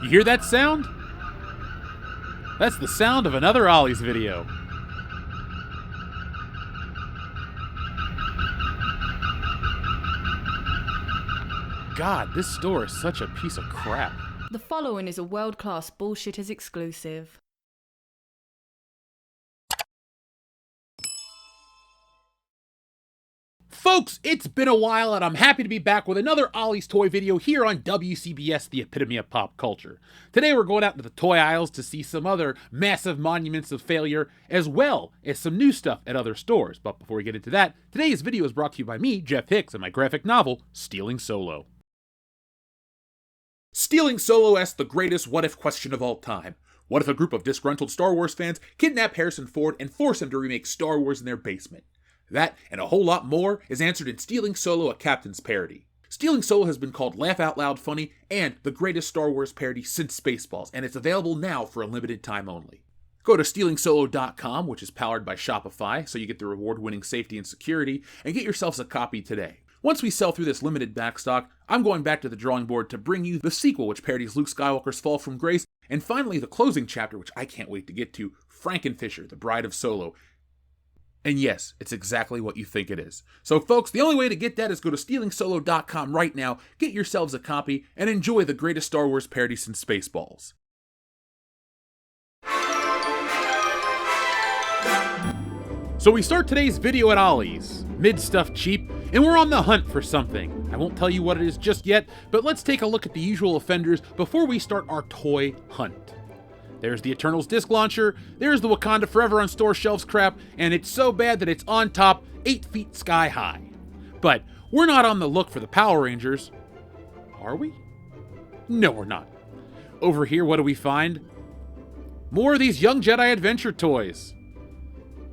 You hear that sound? That's the sound of another Ollie's video. God, this store is such a piece of crap. The following is a World-Class Bullshitters exclusive. Folks, it's been a while and I'm happy to be back with another Ollie's Toy video here on WCBS, the epitome of pop culture. Today we're going out to the toy aisles to see some other massive monuments of failure, as well as some new stuff at other stores. But before we get into that, today's video is brought to you by me, Jeff Hicks, and my graphic novel, Stealing Solo. Stealing Solo asks the greatest what-if question of all time. What if a group of disgruntled Star Wars fans kidnap Harrison Ford and force him to remake Star Wars in their basement? That, and a whole lot more, is answered in Stealing Solo, a Captain's Parody. Stealing Solo has been called Laugh Out Loud Funny and the greatest Star Wars parody since Spaceballs, and it's available now for a limited time only. Go to StealingSolo.com, which is powered by Shopify, so you get the reward-winning safety and security, and get yourselves a copy today. Once we sell through this limited backstock, I'm going back to the drawing board to bring you the sequel, which parodies Luke Skywalker's fall from grace, and finally the closing chapter, which I can't wait to get to, Frankenfisher, the Bride of Solo. And yes, it's exactly what you think it is. So folks, the only way to get that is go to StealingSolo.com right now, get yourselves a copy, and enjoy the greatest Star Wars parody since Spaceballs. So we start today's video at Ollie's, mid-stuff cheap, and we're on the hunt for something. I won't tell you what it is just yet, but let's take a look at the usual offenders before we start our toy hunt. There's the Eternals disc launcher, there's the Wakanda Forever on store shelves crap, and it's so bad that it's on top 8 feet sky high. But we're not on the look for the Power Rangers. Are we? No, we're not. Over here, what do we find? More of these Young Jedi Adventure toys.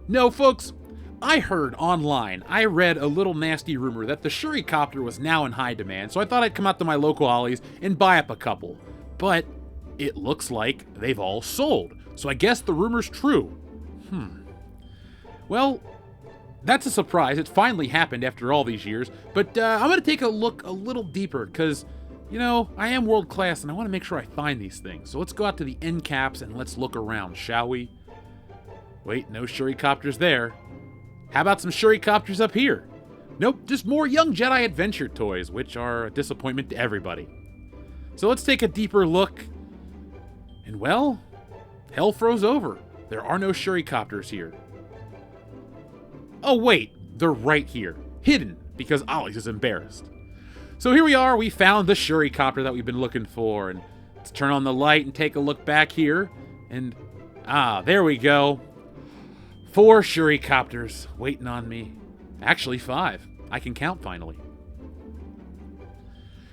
No, folks, I heard online, I read a little nasty rumor that the Shurikopter was now in high demand, so I thought I'd come out to my local Ollie's and buy up a couple. But it looks like they've all sold, so I guess the rumor's true. Well, that's a surprise. It finally happened after all these years, but I'm going to take a look a little deeper, because, you know, I am world class and I want to make sure I find these things. So let's go out to the end caps and let's look around, shall we? Wait, no Shurikopters there. How about some Shurikopters up here? Nope, just more Young Jedi Adventure toys, which are a disappointment to everybody. So let's take a deeper look. And well, hell froze over. There are no Shurikopters here. Oh wait, they're right here. Hidden, because Ollie's is embarrassed. So here we are, we found the Shurikopter that we've been looking for. And let's turn on the light and take a look back here. And, there we go. 4 Shurikopters waiting on me. Actually 5. I can count finally.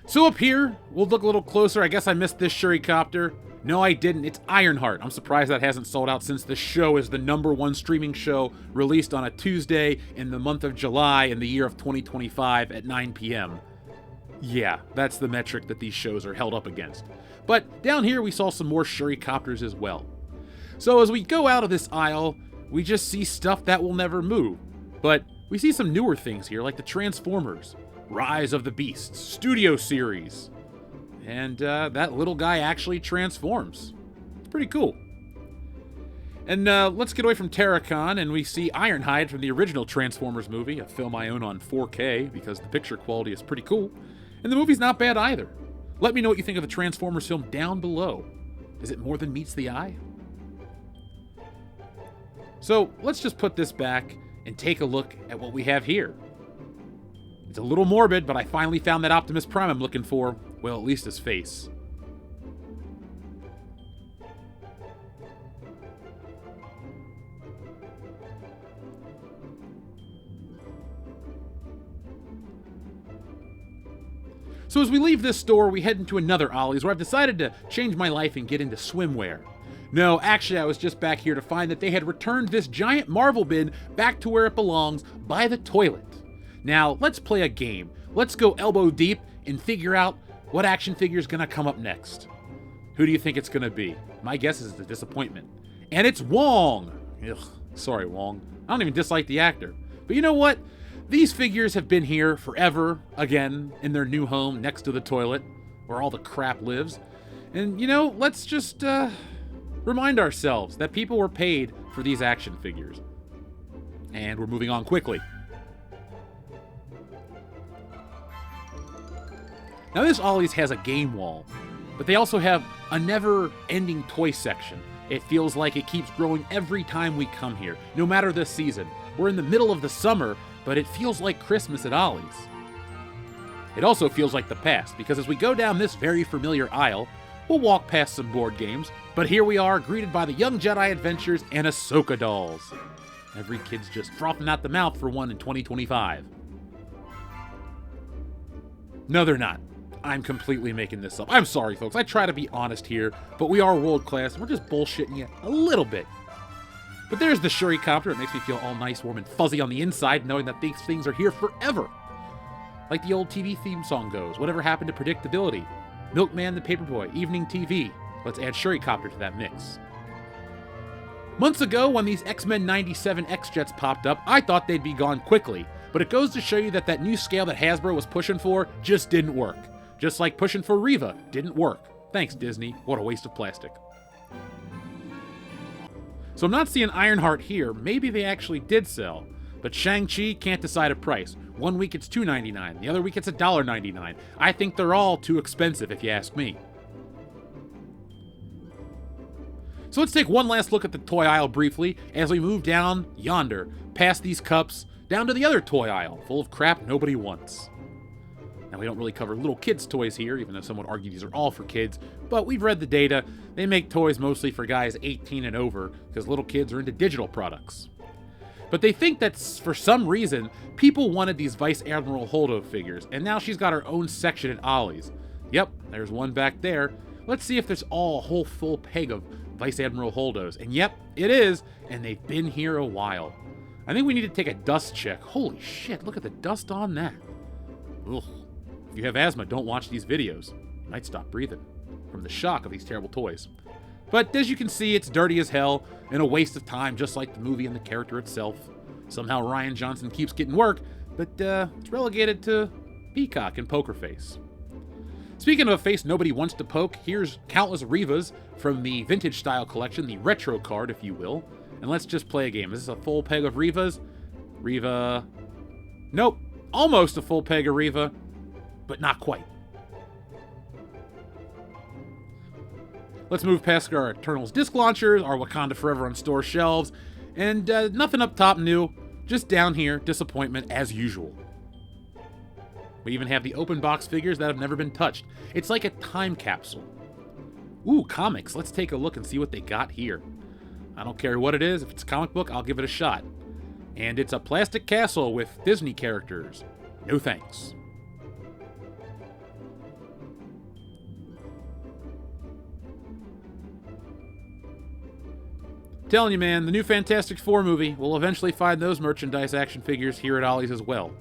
So up here, we'll look a little closer. I guess I missed this Shurikopter. No, I didn't. It's Ironheart. I'm surprised that hasn't sold out since the show is the #1 streaming show released on a Tuesday in the month of July in the year of 2025 at 9 p.m. Yeah, that's the metric that these shows are held up against. But down here, we saw some more Shurikopters as well. So as we go out of this aisle, we just see stuff that will never move. But we see some newer things here, like the Transformers, Rise of the Beasts, Studio Series. And that little guy actually transforms. It's pretty cool. And let's get away from Terracon, and we see Ironhide from the original Transformers movie, a film I own on 4K because the picture quality is pretty cool. And the movie's not bad either. Let me know what you think of the Transformers film down below. Is it more than meets the eye? So let's just put this back and take a look at what we have here. It's a little morbid, but I finally found that Optimus Prime I'm looking for. Well, at least his face. So as we leave this store, we head into another Ollie's where I've decided to change my life and get into swimwear. No, actually I was just back here to find that they had returned this giant Marvel bin back to where it belongs, by the toilet. Now, let's play a game. Let's go elbow deep and figure out what action figure is going to come up next. Who do you think it's going to be? My guess is it's a disappointment. And it's Wong! Ugh, sorry, Wong. I don't even dislike the actor. But you know what? These figures have been here forever, again, in their new home next to the toilet, where all the crap lives. And, let's just remind ourselves that people were paid for these action figures. And we're moving on quickly. Now, this Ollie's has a game wall, but they also have a never-ending toy section. It feels like it keeps growing every time we come here, no matter the season. We're in the middle of the summer, but it feels like Christmas at Ollie's. It also feels like the past, because as we go down this very familiar aisle, we'll walk past some board games, but here we are, greeted by the Young Jedi Adventures and Ahsoka dolls. Every kid's just frothing at the mouth for one in 2025. No, they're not. I'm completely making this up. I'm sorry, folks. I try to be honest here, but we are world class, and we're just bullshitting you a little bit. But there's the Shurikopter. It makes me feel all nice, warm, and fuzzy on the inside, knowing that these things are here forever. Like the old TV theme song goes, whatever happened to predictability? Milkman the Paperboy, evening TV. Let's add Shurikopter to that mix. Months ago, when these X-Men 97 X-Jets popped up, I thought they'd be gone quickly, but it goes to show you that new scale that Hasbro was pushing for just didn't work. Just like pushing for Reva didn't work. Thanks, Disney. What a waste of plastic. So I'm not seeing Ironheart here. Maybe they actually did sell. But Shang-Chi can't decide a price. One week it's $2.99. The other week it's $1.99. I think they're all too expensive, if you ask me. So let's take one last look at the toy aisle briefly as we move down yonder, past these cups, down to the other toy aisle, full of crap nobody wants. Now, we don't really cover little kids' toys here, even though some would argue these are all for kids, but we've read the data. They make toys mostly for guys 18 and over, because little kids are into digital products. But they think that, for some reason, people wanted these Vice Admiral Holdo figures, and now she's got her own section at Ollie's. Yep, there's one back there. Let's see if there's a whole full peg of Vice Admiral Holdos. And yep, it is, and they've been here a while. I think we need to take a dust check. Holy shit, look at the dust on that. Ugh. If you have asthma, don't watch these videos. You might stop breathing from the shock of these terrible toys. But as you can see, it's dirty as hell and a waste of time, just like the movie and the character itself. Somehow Rian Johnson keeps getting work, but it's relegated to Peacock and Poker Face. Speaking of a face nobody wants to poke, here's countless Revas from the vintage style collection, the retro card, if you will. And let's just play a game. Is this a full peg of Revas? Reva. Nope. Almost a full peg of Reva, but not quite. Let's move past our Eternals disc launchers, our Wakanda Forever on store shelves, and nothing up top new, just down here, disappointment as usual. We even have the open box figures that have never been touched. It's like a time capsule. Ooh, comics. Let's take a look and see what they got here. I don't care what it is. If it's a comic book, I'll give it a shot. And it's a plastic castle with Disney characters. No thanks. Telling you, man, the new Fantastic Four movie will eventually find those merchandise action figures here at Ollie's as well.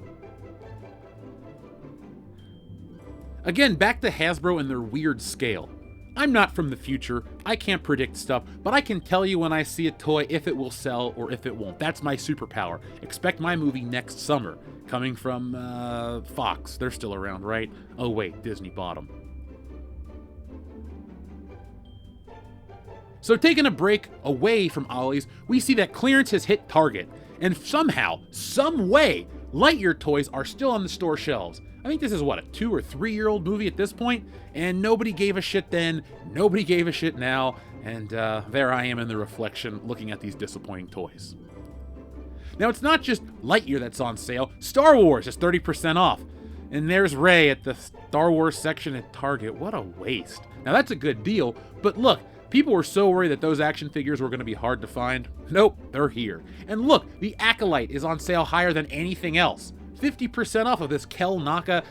Again, back to Hasbro and their weird scale. I'm not from the future, I can't predict stuff, but I can tell you when I see a toy if it will sell or if it won't. That's my superpower. Expect my movie next summer. Coming from, Fox. They're still around, right? Oh wait, Disney bought them. So taking a break away from Ollie's, we see that clearance has hit Target. And somehow, some way, Lightyear toys are still on the store shelves. I think this is, what, a 2 or 3 year old movie at this point? And nobody gave a shit then, nobody gave a shit now, and there I am in the reflection looking at these disappointing toys. Now, it's not just Lightyear that's on sale. Star Wars is 30% off. And there's Rey at the Star Wars section at Target. What a waste. Now, that's a good deal, but look, people were so worried that those action figures were going to be hard to find. Nope, they're here. And look, the Acolyte is on sale higher than anything else. 50% off of this Kel Naka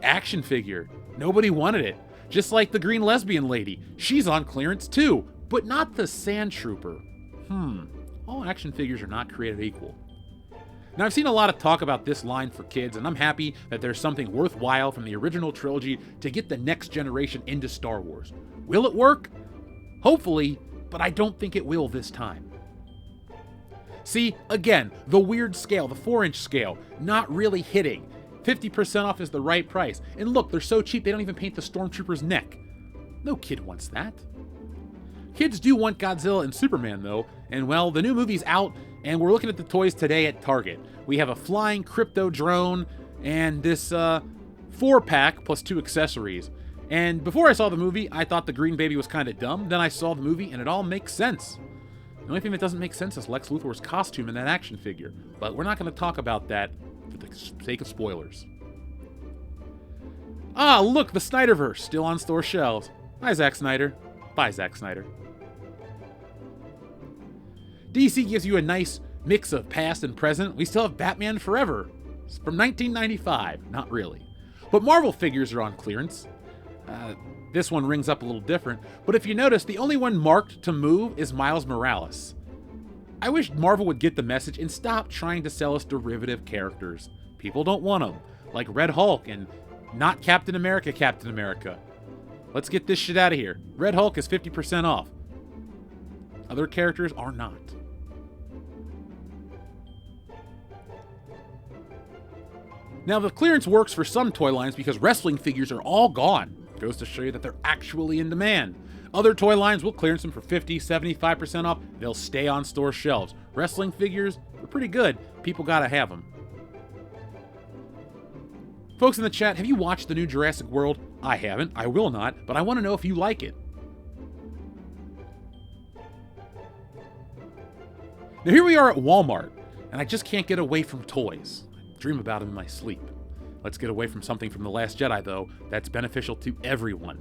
action figure. Nobody wanted it. Just like the green lesbian lady. She's on clearance too, but not the Sand Trooper. All action figures are not created equal. Now, I've seen a lot of talk about this line for kids, and I'm happy that there's something worthwhile from the original trilogy to get the next generation into Star Wars. Will it work? Hopefully, but I don't think it will this time. See, again, the weird scale, the 4-inch scale, not really hitting. 50% off is the right price. And look, they're so cheap they don't even paint the Stormtrooper's neck. No kid wants that. Kids do want Godzilla and Superman, though, and well, the new movie's out, and we're looking at the toys today at Target. We have a flying crypto drone, and this 4-pack plus 2 accessories. And before I saw the movie, I thought the green baby was kind of dumb. Then I saw the movie, and it all makes sense. The only thing that doesn't make sense is Lex Luthor's costume in that action figure. But we're not going to talk about that for the sake of spoilers. Ah, look, the Snyderverse, still on store shelves. Hi, Zack Snyder. Bye, Zack Snyder. DC gives you a nice mix of past and present. We still have Batman Forever from 1995. Not really. But Marvel figures are on clearance. This one rings up a little different, but if you notice, the only one marked to move is Miles Morales. I wish Marvel would get the message and stop trying to sell us derivative characters. People don't want them, like Red Hulk and not Captain America. Let's get this shit out of here. Red Hulk is 50% off. Other characters are not. Now, the clearance works for some toy lines because wrestling figures are all gone. Goes to show you that they're actually in demand. Other toy lines will clearance them for 50, 75% off. They'll stay on store shelves. Wrestling figures are pretty good. People gotta have them. Folks in the chat, have you watched the new Jurassic World? I haven't. I will not. But I want to know if you like it. Now here we are at Walmart, and I just can't get away from toys. I dream about them in my sleep. Let's get away from something from The Last Jedi, though, that's beneficial to everyone.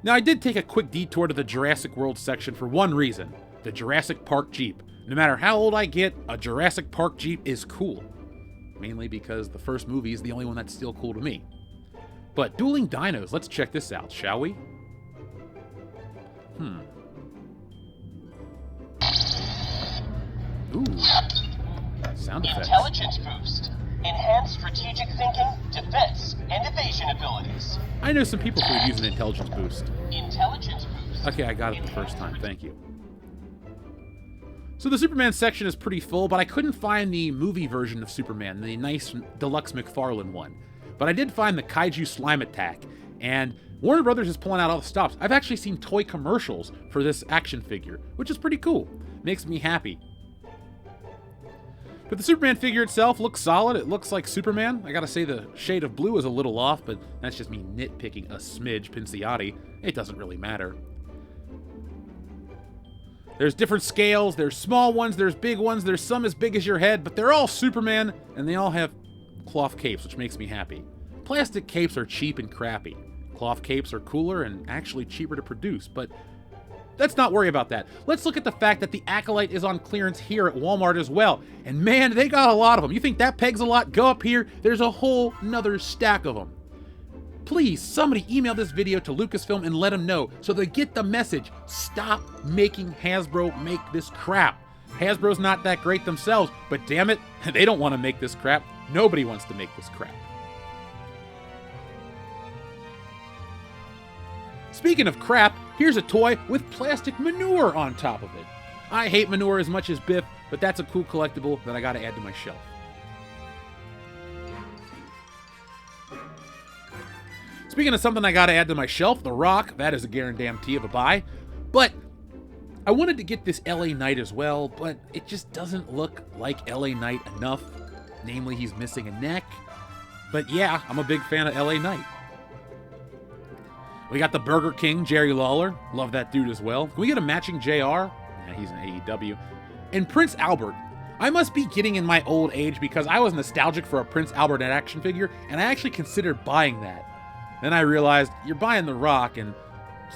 Now, I did take a quick detour to the Jurassic World section for one reason. The Jurassic Park Jeep. No matter how old I get, a Jurassic Park Jeep is cool. Mainly because the first movie is the only one that's still cool to me. But dueling dinos, let's check this out, shall we? Ooh. Sound effects. Intelligence boost. Enhanced strategic thinking, defense, and evasion abilities. I know some people who would use an intelligence boost. Intelligence boost. Okay, I got it the first time. Thank you. So the Superman section is pretty full, but I couldn't find the movie version of Superman, the nice deluxe McFarlane one. But I did find the Kaiju Slime Attack, and Warner Brothers is pulling out all the stops. I've actually seen toy commercials for this action figure, which is pretty cool. Makes me happy. But the Superman figure itself looks solid. It looks like Superman. I gotta say the shade of blue is a little off, but that's just me nitpicking a smidge, Pinciati. It doesn't really matter. There's different scales. There's small ones. There's big ones. There's some as big as your head, but they're all Superman, and they all have cloth capes, which makes me happy. Plastic capes are cheap and crappy. Cloth capes are cooler and actually cheaper to produce, but let's not worry about that. Let's look at the fact that the Acolyte is on clearance here at Walmart as well. And man, they got a lot of them. You think that pegs a lot? Go up here. There's a whole nother stack of them. Please, somebody email this video to Lucasfilm and let them know so they get the message. Stop making Hasbro make this crap. Hasbro's not that great themselves, but damn it, they don't want to make this crap. Nobody wants to make this crap. Speaking of crap, here's a toy with plastic manure on top of it. I hate manure as much as Biff, but that's a cool collectible that I gotta add to my shelf. Speaking of something I gotta add to my shelf, The Rock, that is a guarantee of a buy. But I wanted to get this LA Knight as well, but it just doesn't look like LA Knight enough. Namely, he's missing a neck. But yeah, I'm a big fan of LA Knight. We got the Burger King, Jerry Lawler. Love that dude as well. Can we get a matching JR? Yeah, he's an AEW. And Prince Albert. I must be getting in my old age because I was nostalgic for a Prince Albert action figure, and I actually considered buying that. Then I realized you're buying The Rock and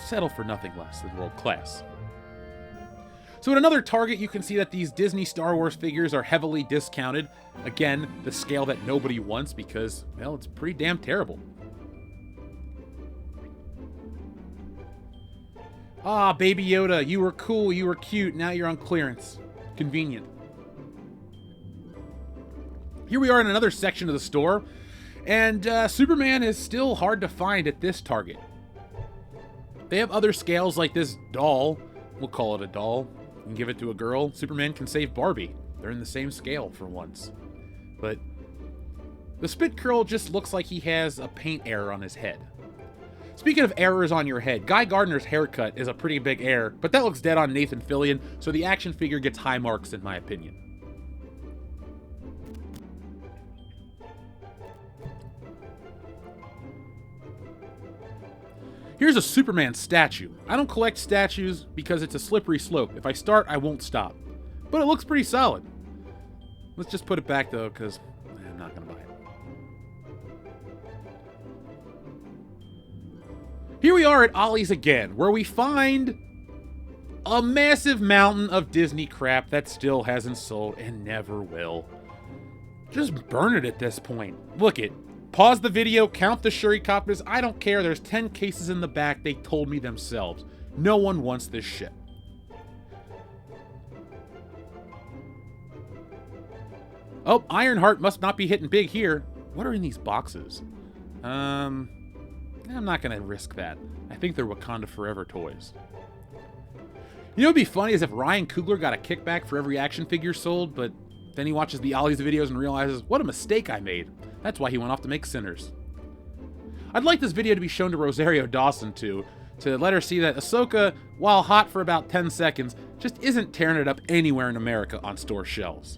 settle for nothing less than world class. So at another Target, you can see that these Disney Star Wars figures are heavily discounted. Again, the scale that nobody wants because, well, it's pretty damn terrible. Ah, Baby Yoda, you were cool, you were cute, now you're on clearance. Convenient. Here we are in another section of the store, and Superman is still hard to find at this Target. They have other scales like this doll. We'll call it a doll. You can give it to a girl. Superman can save Barbie. They're in the same scale for once. But the Spit Curl just looks like he has a paint error on his head. Speaking of errors on your head, Guy Gardner's haircut is a pretty big error, but that looks dead on Nathan Fillion, so the action figure gets high marks in my opinion. Here's a Superman statue. I don't collect statues because it's a slippery slope. If I start, I won't stop. But it looks pretty solid. Let's just put it back though, because I'm not going to buy it. Here we are at Ollie's again, where we find a massive mountain of Disney crap that still hasn't sold and never will. Just burn it at this point. Look it. Pause the video, count the Shurikopters. I don't care. There's 10 cases in the back. They told me themselves. No one wants this shit. Oh, Ironheart must not be hitting big here. What are in these boxes? I'm not going to risk that. I think they're Wakanda Forever toys. You know what would be funny is if Ryan Coogler got a kickback for every action figure sold, but then he watches the Ollie's videos and realizes, what a mistake I made. That's why he went off to make Sinners. I'd like this video to be shown to Rosario Dawson too, to let her see that Ahsoka, while hot for about 10 seconds, just isn't tearing it up anywhere in America on store shelves.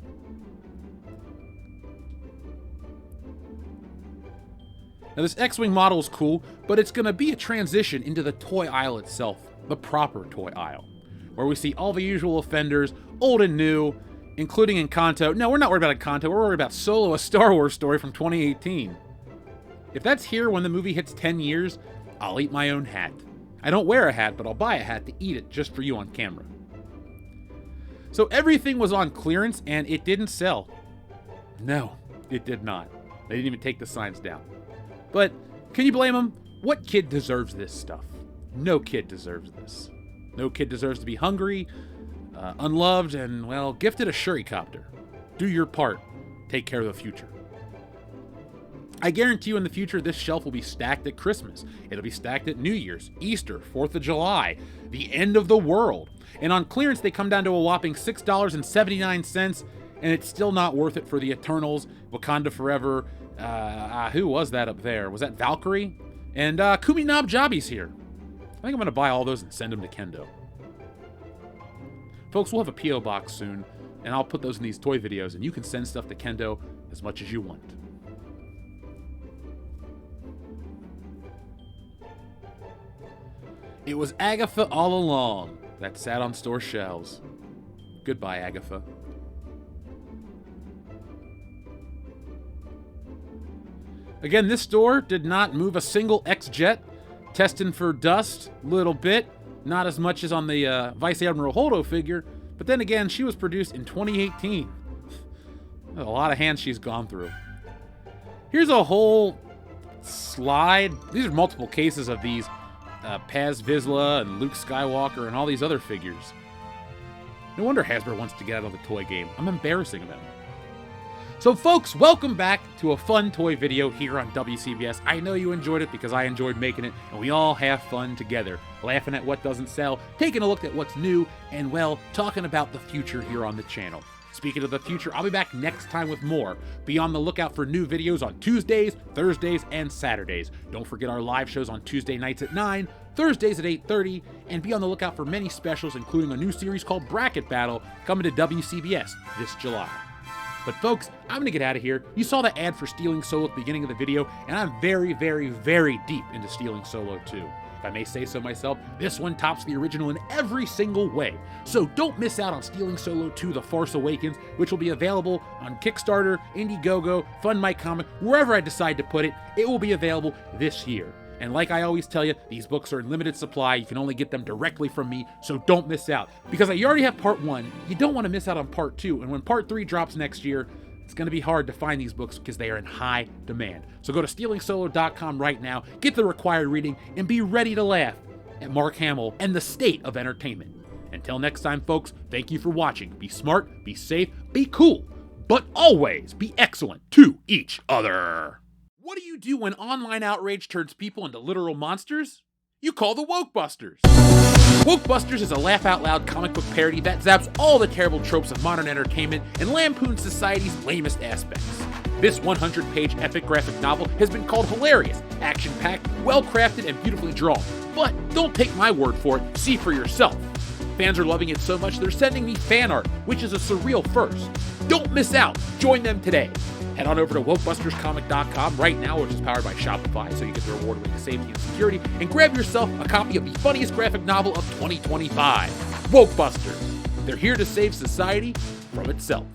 Now this X-Wing model is cool, but it's going to be a transition into the toy aisle itself, the proper toy aisle, where we see all the usual offenders, old and new, including Encanto. No, we're not worried about Encanto, we're worried about Solo, a Star Wars story from 2018. If that's here when the movie hits 10 years, I'll eat my own hat. I don't wear a hat, but I'll buy a hat to eat it just for you on camera. So everything was on clearance and it didn't sell. No, it did not. They didn't even take the signs down. But can you blame them? What kid deserves this stuff? No kid deserves this. No kid deserves to be hungry, unloved, and, well, gifted a Shurikopter. Do your part. Take care of the future. I guarantee you in the future this shelf will be stacked at Christmas. It'll be stacked at New Year's, Easter, 4th of July, the end of the world. And on clearance they come down to a whopping $6.79, and it's still not worth it for the Eternals, Wakanda Forever. Who was that up there? Was that Valkyrie? And Kumi Nob Jabi's here. I think I'm going to buy all those and send them to Kendo. Folks, we'll have a P.O. box soon, and I'll put those in these toy videos, and you can send stuff to Kendo as much as you want. It was Agatha all along that sat on store shelves. Goodbye, Agatha. Again, this store did not move a single X-Jet. Testing for dust, little bit. Not as much as on the Vice Admiral Holdo figure. But then again, she was produced in 2018. A lot of hands she's gone through. Here's a whole slide. These are multiple cases of these Paz Vizsla and Luke Skywalker and all these other figures. No wonder Hasbro wants to get out of the toy game. I'm embarrassing them. So folks, welcome back to a fun toy video here on WCBS. I know you enjoyed it because I enjoyed making it, and we all have fun together, laughing at what doesn't sell, taking a look at what's new, and, well, talking about the future here on the channel. Speaking of the future, I'll be back next time with more. Be on the lookout for new videos on Tuesdays, Thursdays, and Saturdays. Don't forget our live shows on Tuesday nights at 9, Thursdays at 8:30, and be on the lookout for many specials, including a new series called Bracket Battle coming to WCBS this July. But folks, I'm going to get out of here. You saw the ad for Stealing Solo at the beginning of the video, and I'm very, very, very deep into Stealing Solo too. If I may say so myself, this one tops the original in every single way. So don't miss out on Stealing Solo 2 The Force Awakens, which will be available on Kickstarter, Indiegogo, Fund My Comic, wherever I decide to put it. It will be available this year. And like I always tell you, these books are in limited supply. You can only get them directly from me, so don't miss out. Because you already have part 1, you don't want to miss out on part 2. And when part 3 drops next year, it's going to be hard to find these books because they are in high demand. So go to stealingsolo.com right now, get the required reading, and be ready to laugh at Mark Hamill and the state of entertainment. Until next time, folks, thank you for watching. Be smart, be safe, be cool, but always be excellent to each other. What do you do when online outrage turns people into literal monsters? You call the Wokebusters. Wokebusters is a laugh-out-loud comic book parody that zaps all the terrible tropes of modern entertainment and lampoons society's lamest aspects. This 100-page epic graphic novel has been called hilarious, action-packed, well-crafted, and beautifully drawn. But don't take my word for it, see for yourself. Fans are loving it so much they're sending me fan art, which is a surreal first. Don't miss out, join them today. Head on over to WokebustersComic.com right now, which is powered by Shopify, so you get the reward-winning safety and security, and grab yourself a copy of the funniest graphic novel of 2025, Wokebusters. They're here to save society from itself.